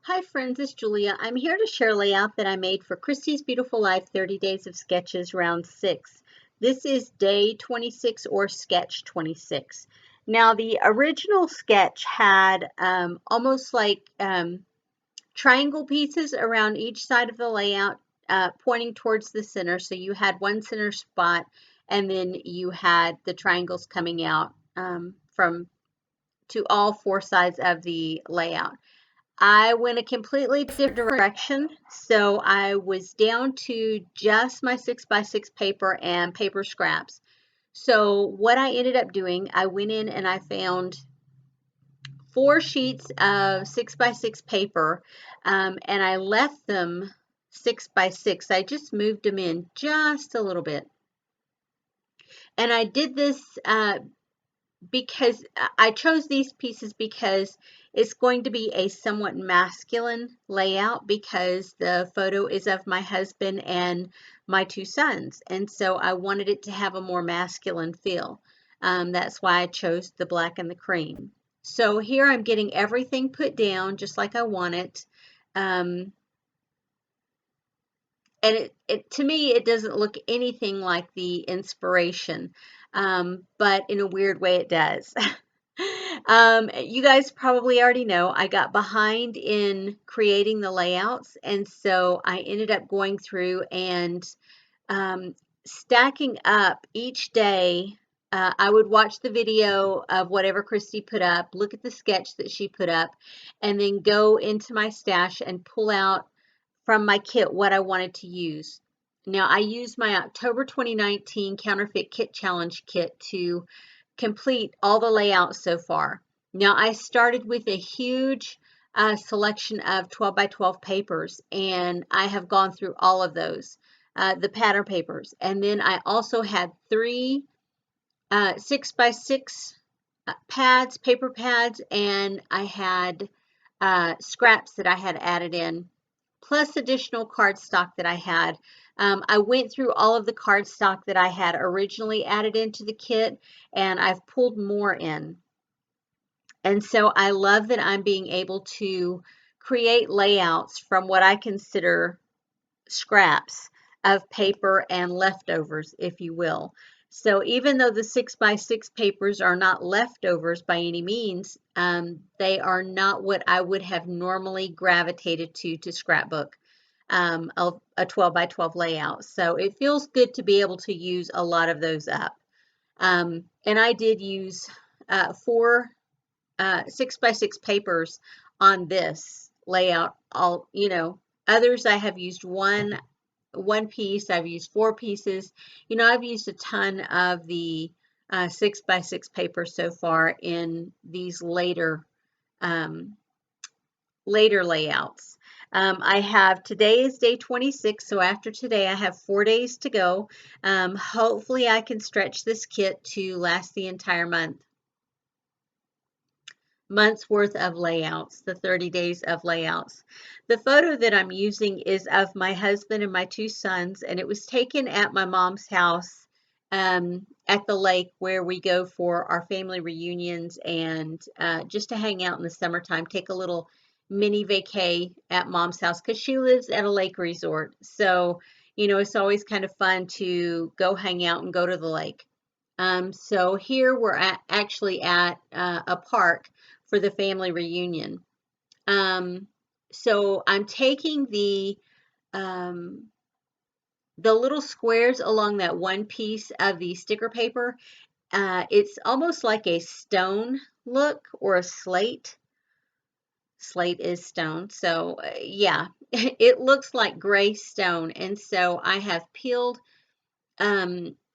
Hi friends, it's Julia. I'm here to share a layout that I made for Christy's Beautiful Life 30 Days of Sketches round 6. This is day 26 or sketch 26. Now the original sketch had almost like triangle pieces around each side of the layout pointing towards the center. So you had one center spot and then you had the triangles coming out from to all four sides of the layout. I went a completely different direction, so I was down to just my 6x6 paper and paper scraps. So what I ended up doing, I went in and I found 4 sheets of 6x6 paper, and I left them 6x6. I just moved them in just a little bit. And I did this because I chose these pieces because it's going to be a somewhat masculine layout because the photo is of my husband and my 2 sons. And so I wanted it to have a more masculine feel. That's why I chose the black and the cream. So here I'm getting everything put down just like I want it. And to me, it doesn't look anything like the inspiration, but in a weird way it does. You guys probably already know I got behind in creating the layouts, and so I ended up going through and stacking up each day. I would watch the video of whatever Christy put up, look at the sketch that she put up, and then go into my stash and pull out from my kit what I wanted to use. Now, I used my October 2019 Counterfeit Kit Challenge kit to complete all the layouts so far. Now, I started with a huge selection of 12 by 12 papers, and I have gone through all of those, the pattern papers. And then I also had 3 6x6 pads, paper pads, and I had scraps that I had added in, plus additional cardstock that I had. I went through all of the cardstock that I had originally added into the kit, and I've pulled more in. And so I love that I'm being able to create layouts from what I consider scraps of paper and leftovers, if you will. So even though the 6x6 papers are not leftovers by any means, they are not what I would have normally gravitated to scrapbook a 12 by 12 layout. So it feels good to be able to use a lot of those up. And I did use 4 6x6 papers on this layout. Others I have used one piece. I've used 4 pieces. I've used a ton of the 6x6 paper so far in these later layouts. Today is day 26, so after today I have 4 days to go. Hopefully I can stretch this kit to last the entire month's worth of layouts, the 30 days of layouts. The photo that I'm using is of my husband and my 2 sons, and it was taken at my mom's house at the lake where we go for our family reunions and just to hang out in the summertime, take a little mini vacay at mom's house because she lives at a lake resort. So, it's always kind of fun to go hang out and go to the lake. So here we're actually at a park for the family reunion. So I'm taking um, the little squares along that one piece of the sticker paper. It's almost like a stone look or a slate. Slate is stone. So yeah, it looks like gray stone. And so I have peeled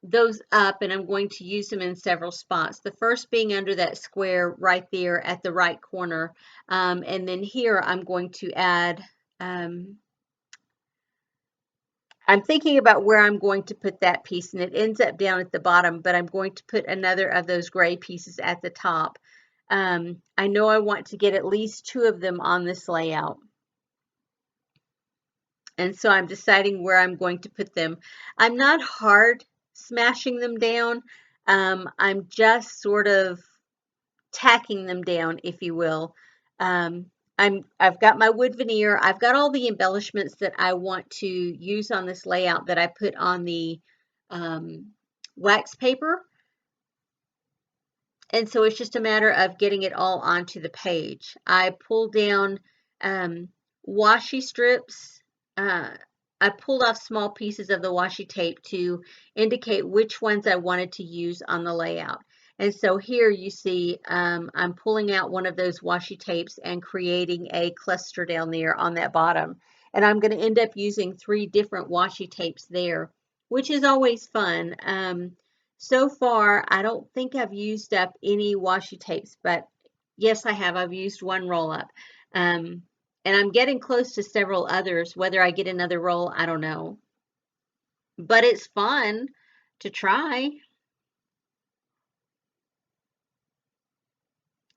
those up and I'm going to use them in several spots. The first being under that square right there at the right corner. And then here I'm going to add, I'm thinking about where I'm going to put that piece and it ends up down at the bottom, but I'm going to put another of those gray pieces at the top. I know I want to get at least 2 of them on this layout. And so I'm deciding where I'm going to put them. I'm not hard smashing them down. I'm just sort of tacking them down, if you will. I've got my wood veneer. I've got all the embellishments that I want to use on this layout that I put on the wax paper. And so it's just a matter of getting it all onto the page. I pulled down washi strips. I pulled off small pieces of the washi tape to indicate which ones I wanted to use on the layout. And so here you see I'm pulling out one of those washi tapes and creating a cluster down there on that bottom. And I'm going to end up using 3 different washi tapes there, which is always fun. So far, I don't think I've used up any washi tapes, but yes, I have. I've used 1 roll up. And I'm getting close to several others. Whether I get another roll, I don't know. But it's fun to try.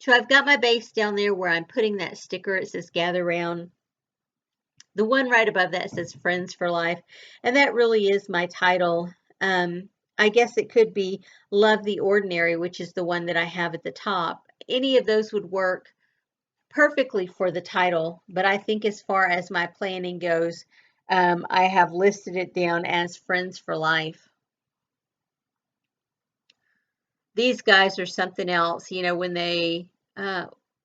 So I've got my base down there where I'm putting that sticker. It says gather round. The one right above that says Friends for Life. And that really is my title. I guess it could be Love the Ordinary, which is the one that I have at the top. Any of those would work perfectly for the title, but I think as far as my planning goes, I have listed it down as Friends for Life. These guys are something else. You know,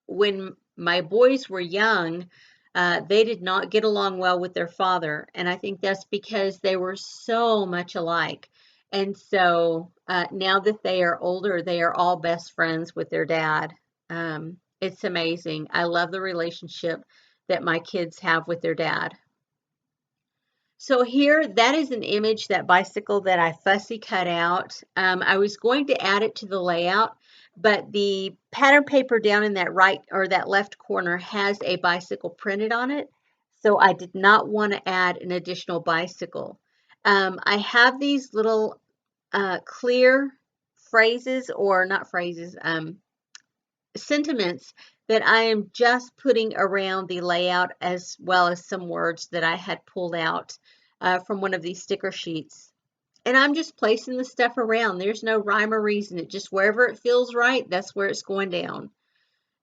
when my boys were young, they did not get along well with their father, and I think that's because they were so much alike. And so now that they are older, they are all best friends with their dad. It's amazing. I love the relationship that my kids have with their dad. So here, that is an image, that bicycle that I fussy cut out. I was going to add it to the layout, but the pattern paper down in that right or that left corner has a bicycle printed on it. So I did not want to add an additional bicycle. I have these little clear phrases, or not phrases, sentiments that I am just putting around the layout, as well as some words that I had pulled out from one of these sticker sheets. And I'm just placing the stuff around. There's no rhyme or reason. It just, wherever it feels right, that's where it's going down.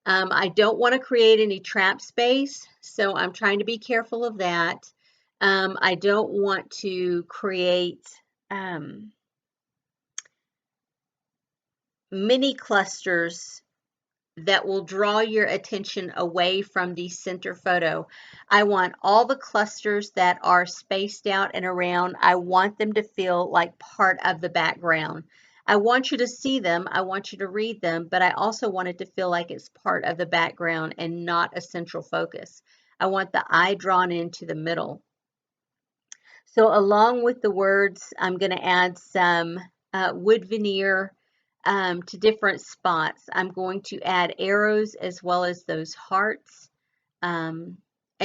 I don't want to create any trap space, so I'm trying to be careful of that. I don't want to create mini clusters that will draw your attention away from the center photo. I want all the clusters that are spaced out and around, I want them to feel like part of the background. I want you to see them, I want you to read them, but I also want it to feel like it's part of the background and not a central focus. I want the eye drawn into the middle. So along with the words, I'm going to add some wood veneer to different spots. I'm going to add arrows as well as those hearts, and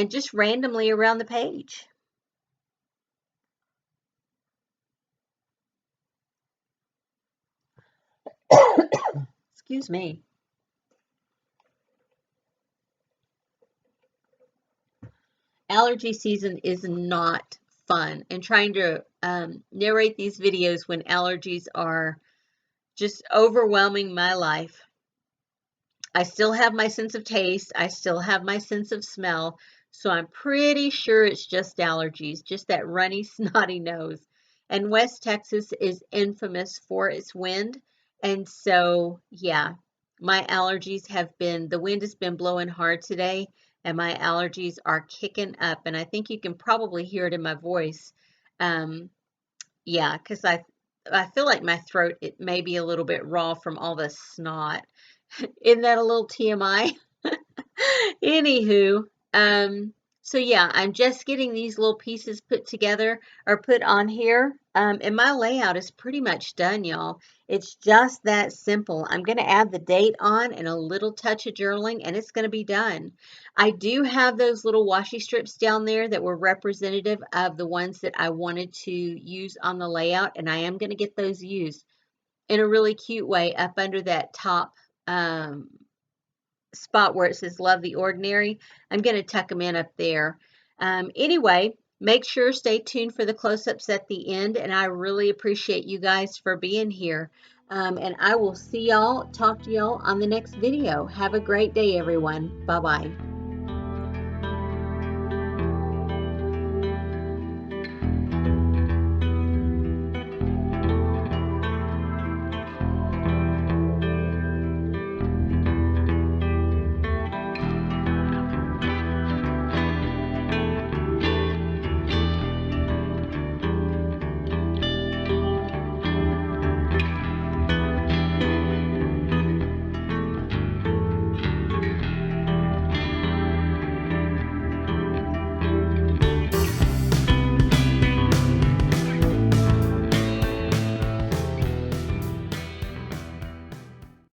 just randomly around the page. Excuse me. Allergy season is not fun, and trying to narrate these videos when allergies are just overwhelming my life. I still have my sense of taste. I still have my sense of smell. So I'm pretty sure it's just allergies, just that runny, snotty nose. And West Texas is infamous for its wind. And so, yeah, my allergies have been, the wind has been blowing hard today, and my allergies are kicking up. And I think you can probably hear it in my voice. Yeah, because I feel like my throat, it may be a little bit raw from all the snot. Isn't that a little TMI? Anywho, so yeah, I'm just getting these little pieces put together or put on here. And my layout is pretty much done, y'all. It's just that simple. I'm going to add the date on and a little touch of journaling, and it's going to be done. I do have those little washi strips down there that were representative of the ones that I wanted to use on the layout, and I am going to get those used in a really cute way up under that top spot where it says Love the Ordinary. I'm going to tuck them in up there. Anyway, make sure stay tuned for the close-ups at the end, and I really appreciate you guys for being here. And I will see y'all, talk to y'all on the next video. Have a great day, everyone. Bye-bye.